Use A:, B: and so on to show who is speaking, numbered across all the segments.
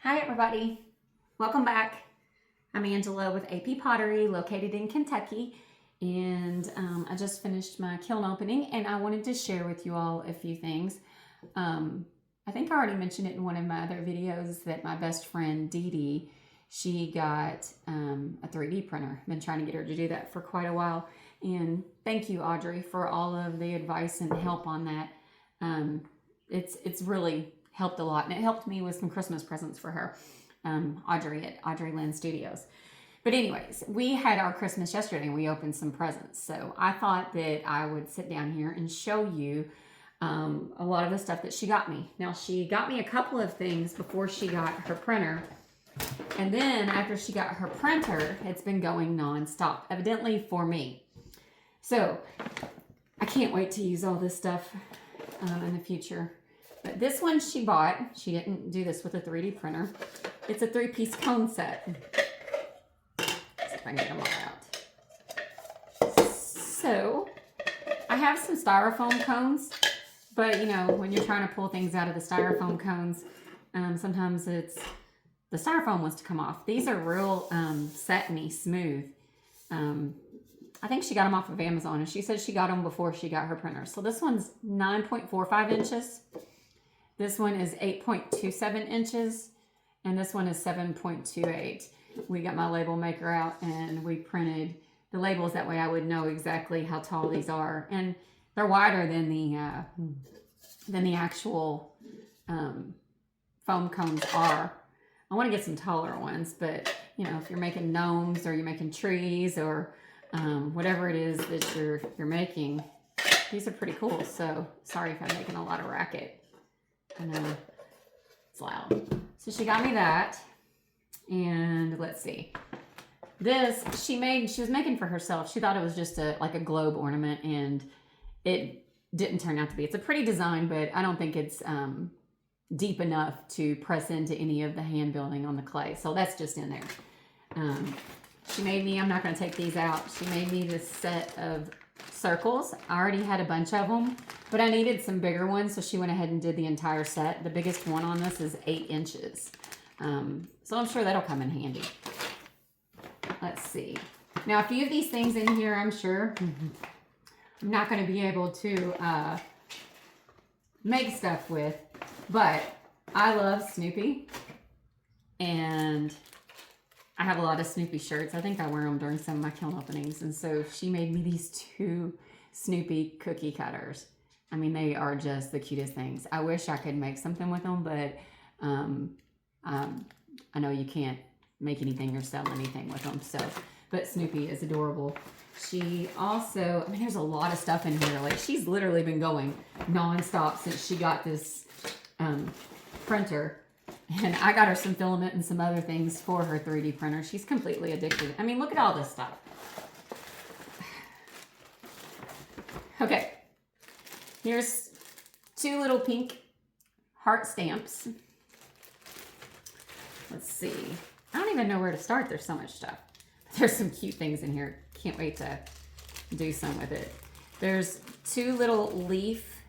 A: Hi everybody, welcome back. I'm Angela with AP Pottery located in Kentucky, and I just finished my kiln opening and I wanted to share with you all a few things. I think I already mentioned it in one of my other videos that my best friend Dee Dee, she got a 3D printer. I've been trying to get her to do that for quite a while, and thank you Audrey for all of the advice and help on that. It's really helped a lot, and it helped me with some Christmas presents for her, Audrey at Audrey Lynn Studios. But anyways, we had our Christmas yesterday and we opened some presents. So I thought that I would sit down here and show you a lot of the stuff that she got me. Now, she got me a couple of things before she got her printer. And then after she got her printer, it's been going nonstop, evidently for me. So I can't wait to use all this stuff in the future. But this one she bought, she didn't do this with a 3D printer. It's a 3-piece cone set. Let's see if I can get them all out. So, I have some styrofoam cones, but you know, when you're trying to pull things out of the styrofoam cones, sometimes the styrofoam wants to come off. These are real satiny smooth. I think she got them off of Amazon, and she said she got them before she got her printer. So this one's 9.45 inches. This one is 8.27 inches, and this one is 7.28. We got my label maker out and we printed the labels, that way I would know exactly how tall these are. And they're wider than the actual foam cones are. I want to get some taller ones, but you know, if you're making gnomes or you're making trees or whatever it is that you're making, these are pretty cool. So sorry if I'm making a lot of racket. I know it's loud. So she got me that, and let's see. This she was making for herself. She thought it was just like a globe ornament, and it didn't turn out to be. It's a pretty design, but I don't think it's deep enough to press into any of the hand building on the clay. So that's just in there. She made me, I'm not going to take these out, she made me this set of circles. I already had a bunch of them, but I needed some bigger ones, so she went ahead and did the entire set. The biggest one on this is 8 inches. So I'm sure that'll come in handy. Let's see. Now, a few of these things in here, I'm sure I'm not going to be able to make stuff with, but I love Snoopy, and I have a lot of Snoopy shirts. I think I wear them during some of my kiln openings. And so she made me these 2 Snoopy cookie cutters. I mean, they are just the cutest things. I wish I could make something with them, but I know you can't make anything or sell anything with them. So, but Snoopy is adorable. She also, I mean, there's a lot of stuff in here. Like, she's literally been going nonstop since she got this printer. And I got her some filament and some other things for her 3D printer. She's completely addicted. I mean, look at all this stuff. Okay. Here's 2 little pink heart stamps. Let's see. I don't even know where to start. There's so much stuff. There's some cute things in here. Can't wait to do some with it. There's 2 little leaf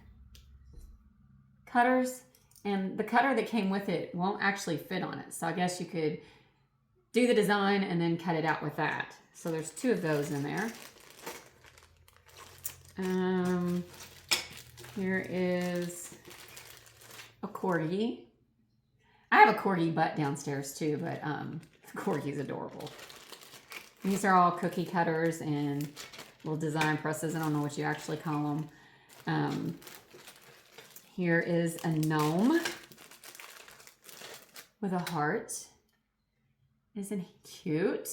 A: cutters. And the cutter that came with it won't actually fit on it. So I guess you could do the design and then cut it out with that. So there's 2 of those in there. Here is a corgi. I have a corgi butt downstairs too, but corgi's adorable. These are all cookie cutters and little design presses. I don't know what you actually call them. Here is a gnome with a heart. Isn't he cute?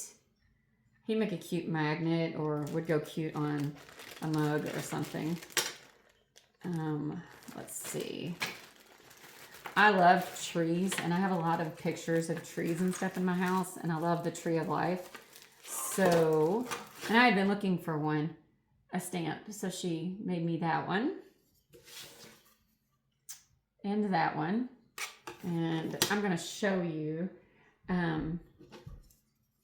A: He'd make a cute magnet, or would go cute on a mug or something. Let's see. I love trees, and I have a lot of pictures of trees and stuff in my house, and I love the tree of life. So, and I had been looking for one, a stamp, so she made me that one. And that one, and I'm going to show you,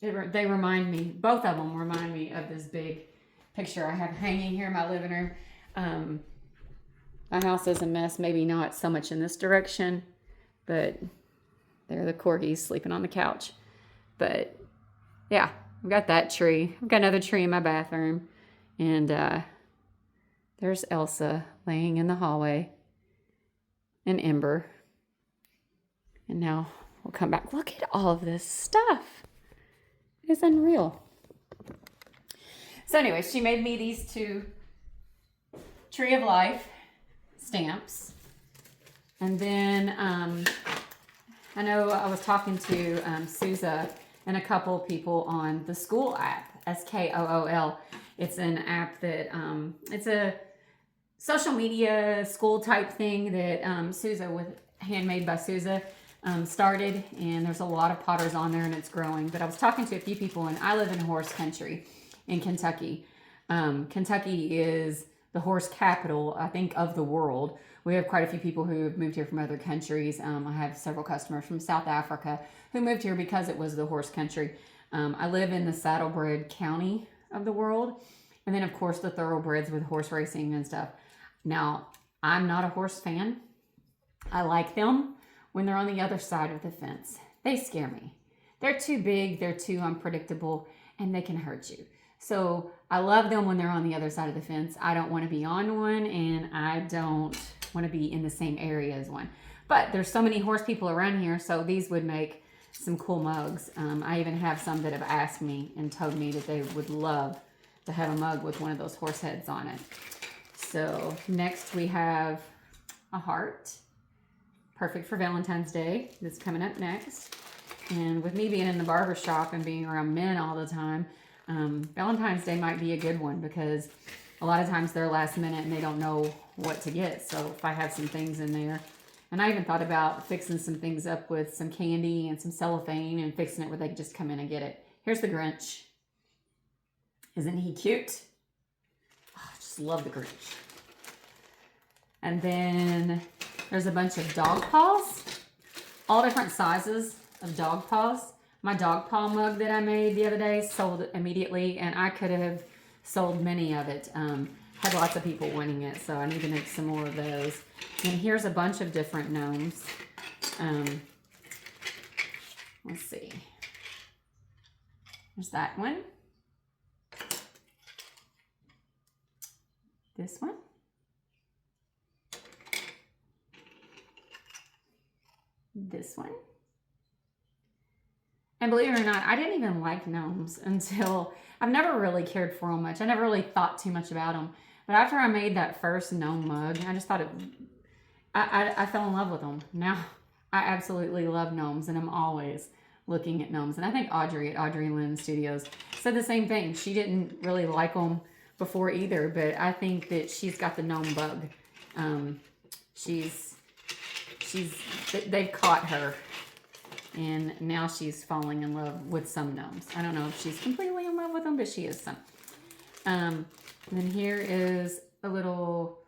A: they remind me, both of them remind me of this big picture I have hanging here in my living room. My house is a mess, maybe not so much in this direction, but There, the corgi's sleeping on the couch. But yeah, I've got that tree. I've got another tree in my bathroom. And there's Elsa laying in the hallway. And Ember. And now we'll come back. Look at all of this stuff. It is unreal. So anyway, she made me these 2 Tree of Life stamps. And then I know I was talking to Souza and a couple people on the School app, SKOOL. It's an app that, it's a social media school type thing that Souza, with Handmade by Souza, started. And there's a lot of potters on there and it's growing. But I was talking to a few people, and I live in horse country in Kentucky. Kentucky is the horse capital, I think, of the world. We have quite a few people who have moved here from other countries. I have several customers from South Africa who moved here because it was the horse country. I live in the saddlebred county of the world. And then, of course, the thoroughbreds with horse racing and stuff. Now, I'm not a horse fan. I like them when they're on the other side of the fence. They scare me. They're too big, they're too unpredictable, and they can hurt you. So I love them when they're on the other side of the fence. I don't want to be on one, and I don't want to be in the same area as one. But there's so many horse people around here, so these would make some cool mugs. I even have some that have asked me and told me that they would love to have a mug with one of those horse heads on it. So next we have a heart. Perfect for Valentine's Day. That's coming up next. And with me being in the barber shop and being around men all the time, Valentine's Day might be a good one because a lot of times they're last minute and they don't know what to get. So if I have some things in there, and I even thought about fixing some things up with some candy and some cellophane and fixing it where they can just come in and get it. Here's the Grinch. Isn't he cute? Oh, I just love the Grinch. And then there's a bunch of dog paws, all different sizes of dog paws. My dog paw mug that I made the other day sold immediately, and I could have sold many of it. Had lots of people wanting it, so I need to make some more of those. And here's a bunch of different gnomes. Let's see. There's that one. This one. This one. And believe it or not, I didn't even like gnomes until, I've never really cared for them much. I never really thought too much about them. But after I made that first gnome mug, I just thought I fell in love with them. Now, I absolutely love gnomes, and I'm always looking at gnomes. And I think Audrey at Audrey Lynn Studios said the same thing. She didn't really like them before either, but I think that she's got the gnome bug. They've caught her. And now she's falling in love with some gnomes. I don't know if she's completely in love with them, but she is some. And then here is a little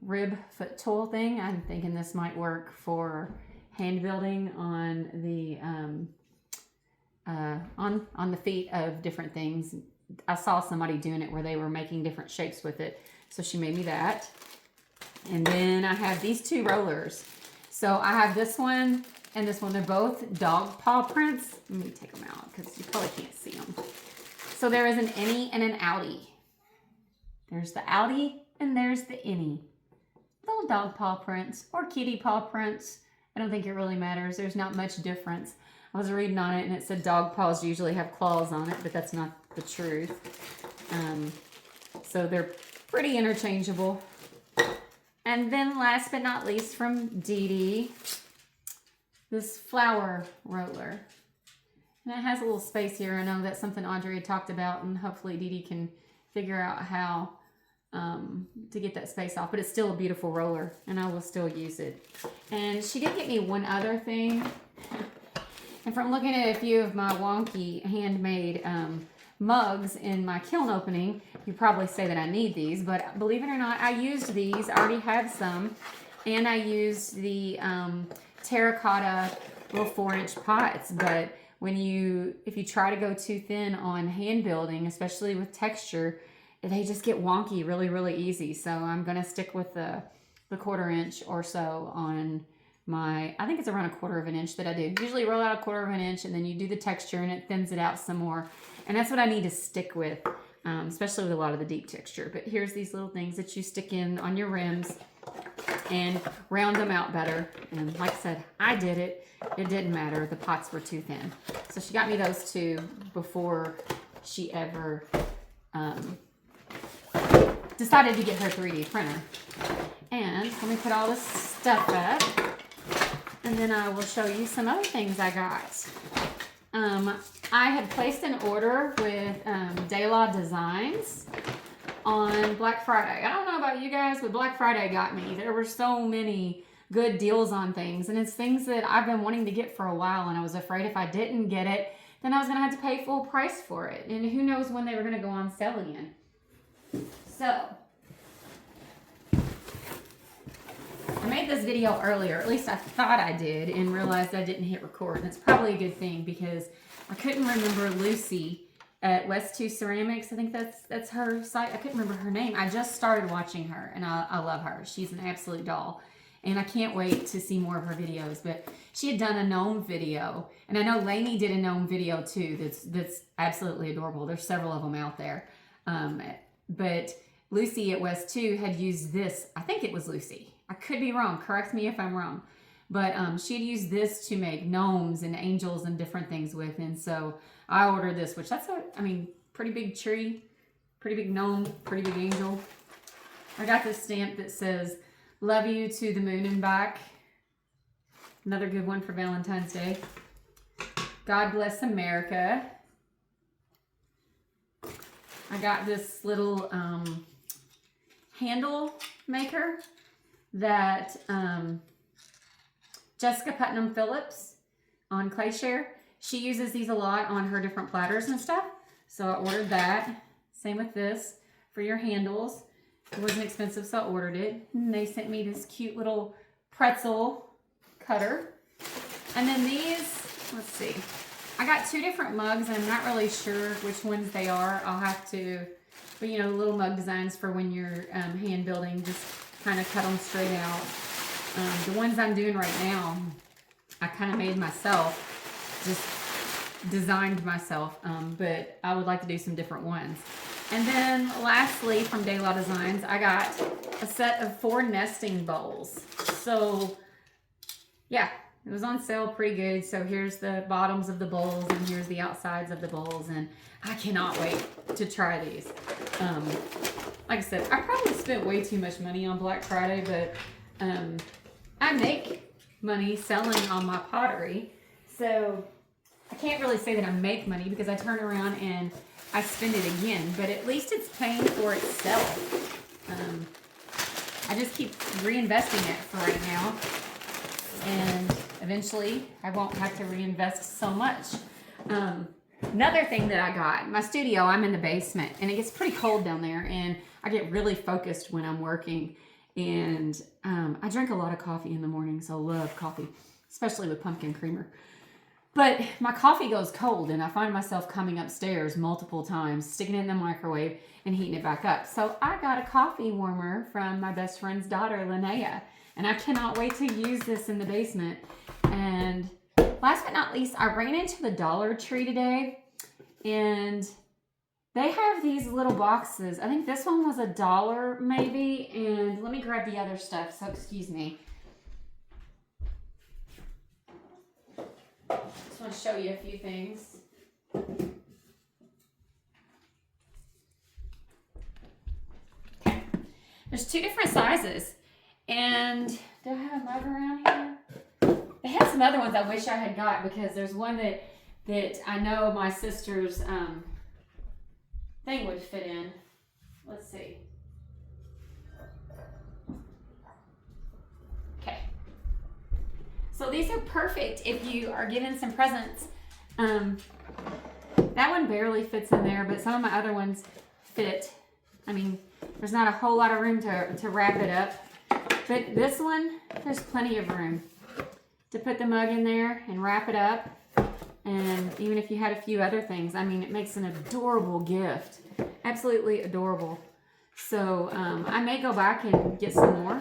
A: rib foot tool thing. I'm thinking this might work for hand building on the on the feet of different things. I saw somebody doing it where they were making different shapes with it. So she made me that. And then I have these 2 rollers. So I have this one and this one. They're both dog paw prints. Let me take them out because you probably can't see them. So there is an innie and an outie. There's the outie and there's the innie. Little dog paw prints or kitty paw prints. I don't think it really matters. There's not much difference. I was reading on it and it said dog paws usually have claws on it, but that's not the truth. So they're pretty interchangeable. And then last but not least from Dee Dee, this flower roller. And it has a little space here. I know that's something Audrey had talked about, and hopefully Dee Dee can figure out how to get that space off. But it's still a beautiful roller, and I will still use it. And she did get me one other thing. And from looking at a few of my wonky handmade mugs in my kiln opening, you probably say that I need these, but believe it or not, I used these. I already have some, and I used the terracotta little 4-inch pots. But if you try to go too thin on hand building, especially with texture, they just get wonky really, really easy. So I'm gonna stick with the 1/4 inch or so on I think it's around 1/4 of an inch that I do. Usually roll out 1/4 of an inch and then you do the texture and it thins it out some more. And that's what I need to stick with, especially with a lot of the deep texture. But here's these little things that you stick in on your rims and round them out better. And like I said, I did it. It didn't matter. The pots were too thin. So she got me those two before she ever decided to get her 3D printer. And let me put all this stuff up, and then I will show you some other things I got. I had placed an order with De La Designs on Black Friday. I don't know about you guys, but Black Friday got me. There were so many good deals on things, and it's things that I've been wanting to get for a while, and I was afraid if I didn't get it, then I was going to have to pay full price for it, and who knows when they were going to go on sale again. So I made this video earlier, at least I thought I did, and realized I didn't hit record. And it's probably a good thing because I couldn't remember Lucy at West 2 Ceramics. I think that's her site. I couldn't remember her name. I just started watching her, and I love her. She's an absolute doll, and I can't wait to see more of her videos. But she had done a gnome video, and I know Lainey did a gnome video too. That's absolutely adorable. There's several of them out there, but Lucy at West 2 had used this. I think it was Lucy. I could be wrong. Correct me if I'm wrong. But she had used this to make gnomes and angels and different things with. And so I ordered this, which that's pretty big tree, pretty big gnome, pretty big angel. I got this stamp that says, "Love you to the moon and back." Another good one for Valentine's Day. "God bless America." I got this little handle maker that Jessica Putnam Phillips on Clayshare. She uses these a lot on her different platters and stuff. So I ordered that. Same with this for your handles. It wasn't expensive, so I ordered it. And they sent me this cute little pretzel cutter. And then these, let's see. I got 2 different mugs, and I'm not really sure which ones they are. I'll have to, but you know, little mug designs for when you're hand building, just kind of cut them straight out. The ones I'm doing right now, I kind of made myself, just designed myself, but I would like to do some different ones. And then lastly, from De La Designs, I got a set of 4 nesting bowls. So yeah, it was on sale pretty good. So here's the bottoms of the bowls, and here's the outsides of the bowls, and I cannot wait to try these. Like I said, I probably spent way too much money on Black Friday, but I make money selling on my pottery. So I can't really say that I make money because I turn around and I spend it again, but at least it's paying for itself. I just keep reinvesting it for right now, and eventually I won't have to reinvest so much. Another thing that I got, my studio, I'm in the basement, and it gets pretty cold down there, and I get really focused when I'm working. And I drink a lot of coffee in the morning, so I love coffee, especially with pumpkin creamer. But my coffee goes cold, and I find myself coming upstairs multiple times, sticking it in the microwave and heating it back up. So I got a coffee warmer from my best friend's daughter, Linnea, and I cannot wait to use this in the basement. And last but not least, I ran into the Dollar Tree today, and they have these little boxes. I think this one was $1 maybe, and let me grab the other stuff, so excuse me. Just want to show you a few things. Okay, there's 2 different sizes, and do I have a mug around here? They had some other ones I wish I had got, because there's one that I know my sister's thing would fit in. Let's see. Okay. So these are perfect if you are giving some presents. That one barely fits in there, but some of my other ones fit. I mean, there's not a whole lot of room to wrap it up. But this one, there's plenty of room to put the mug in there and wrap it up. And even if you had a few other things, I mean, it makes an adorable gift. Absolutely adorable. So I may go back and get some more.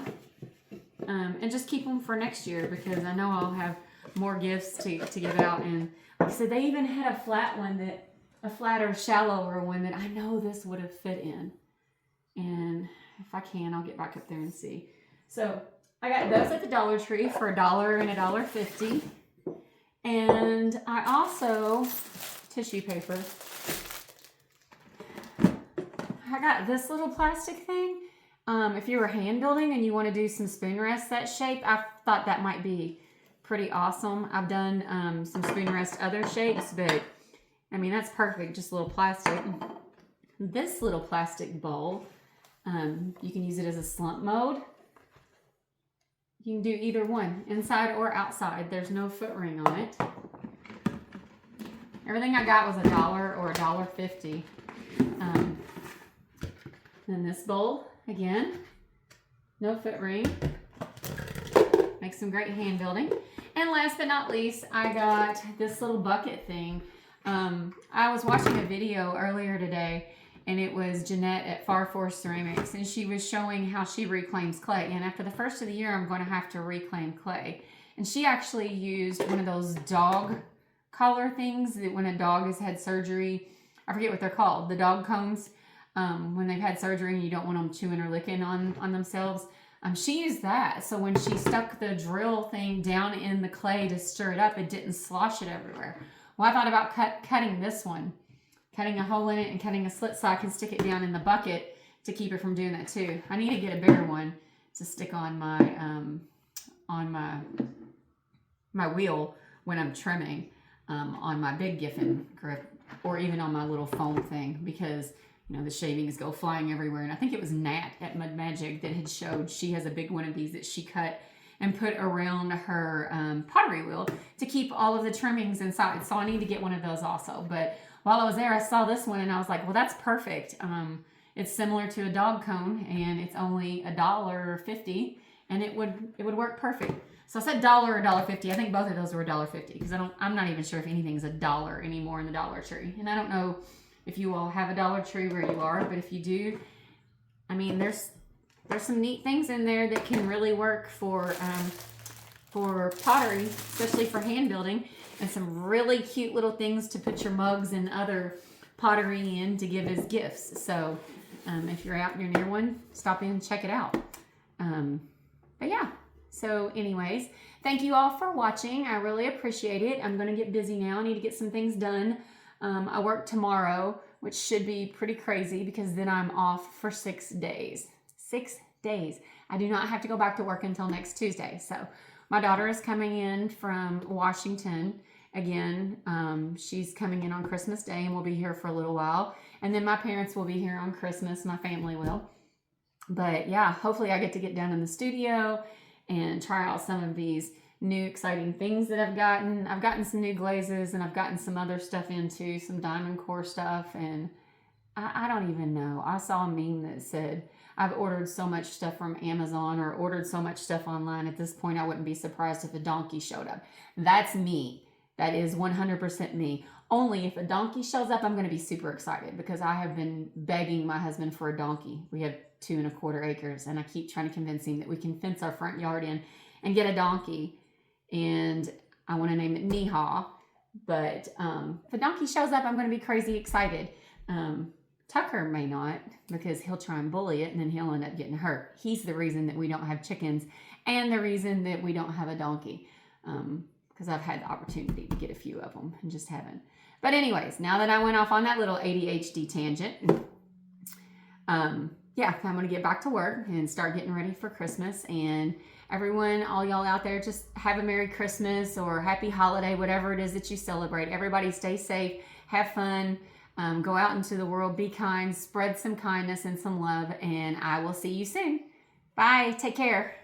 A: and just keep them for next year because I know I'll have more gifts to give out. And like I said, they even had a flat one a flatter, shallower one that I know this would have fit in. And if I can, I'll get back up there and see. So I got those at the Dollar Tree for $1 and $1.50. And I also, tissue paper, I got this little plastic thing. If you were hand building and you want to do some spoon rest that shape, I thought that might be pretty awesome. I've done some spoon rest other shapes, but I mean, that's perfect, just a little plastic. This little plastic bowl, you can use it as a slump mode. You can do either one, inside or outside. There's no foot ring on it. Everything I got was $1 or $1.50. Then this bowl, again, no foot ring. Makes some great hand building. And last but not least, I got this little bucket thing. I was watching a video earlier today, and it was Jeanette at Far Force Ceramics, and she was showing how she reclaims clay. And after the first of the year, I'm going to have to reclaim clay. And she actually used one of those dog collar things that when a dog has had surgery, I forget what they're called, the dog cones, when they've had surgery and you don't want them chewing or licking on themselves. She used that. So when she stuck the drill thing down in the clay to stir it up, it didn't slosh it everywhere. Well, I thought about cutting this one, cutting a hole in it and cutting a slit so I can stick it down in the bucket to keep it from doing that too. I need to get a bigger one to stick on my wheel when I'm trimming, on my big Griffin grip, or even on my little foam thing, because you know the shavings go flying everywhere. And I think it was Nat at Mud Magic that had showed she has a big one of these that she cut and put around her pottery wheel to keep all of the trimmings inside. So I need to get one of those also. But while I was there, I saw this one and I was like, well, that's perfect. It's similar to a dog cone and it's only $1.50, and it would work perfect. So I said $1 or $1.50. I think both of those were $1.50 because I'm not even sure if anything's $1 anymore in the Dollar Tree. And I don't know if you all have a Dollar Tree where you are, but if you do, I mean, there's some neat things in there that can really work for pottery, especially for hand building, and some really cute little things to put your mugs and other pottery in to give as gifts. So if you're out and you're near one, stop in and check it out. But yeah, so anyways, thank you all for watching. I really appreciate it. I'm going to get busy now. I need to get some things done. I work tomorrow, which should be pretty crazy because then I'm off for 6 days. 6 days. I do not have to go back to work until next Tuesday. So my daughter is coming in from Washington again. She's coming in on Christmas Day and we'll be here for a little while. And then my parents will be here on Christmas. My family will. But yeah, hopefully I get to get down in the studio and try out some of these new exciting things that I've gotten. I've gotten some new glazes and I've gotten some other stuff into, some diamond core stuff. And I don't even know. I saw a meme that said, I've ordered so much stuff from Amazon or ordered so much stuff online. At this point, I wouldn't be surprised if a donkey showed up. That's me. That is 100% me. Only if a donkey shows up, I'm going to be super excited because I have been begging my husband for a donkey. We have 2.25 acres and I keep trying to convince him that we can fence our front yard in and get a donkey. And I want to name it Neehaw. But if a donkey shows up, I'm going to be crazy excited. Tucker may not, because he'll try and bully it and then he'll end up getting hurt. He's the reason that we don't have chickens and the reason that we don't have a donkey. Because I've had the opportunity to get a few of them and just haven't. But anyways, now that I went off on that little ADHD tangent, yeah, I'm going to get back to work and start getting ready for Christmas. And everyone, all y'all out there, just have a Merry Christmas or Happy Holiday, whatever it is that you celebrate. Everybody stay safe, have fun. Go out into the world, be kind, spread some kindness and some love, and I will see you soon. Bye. Take care.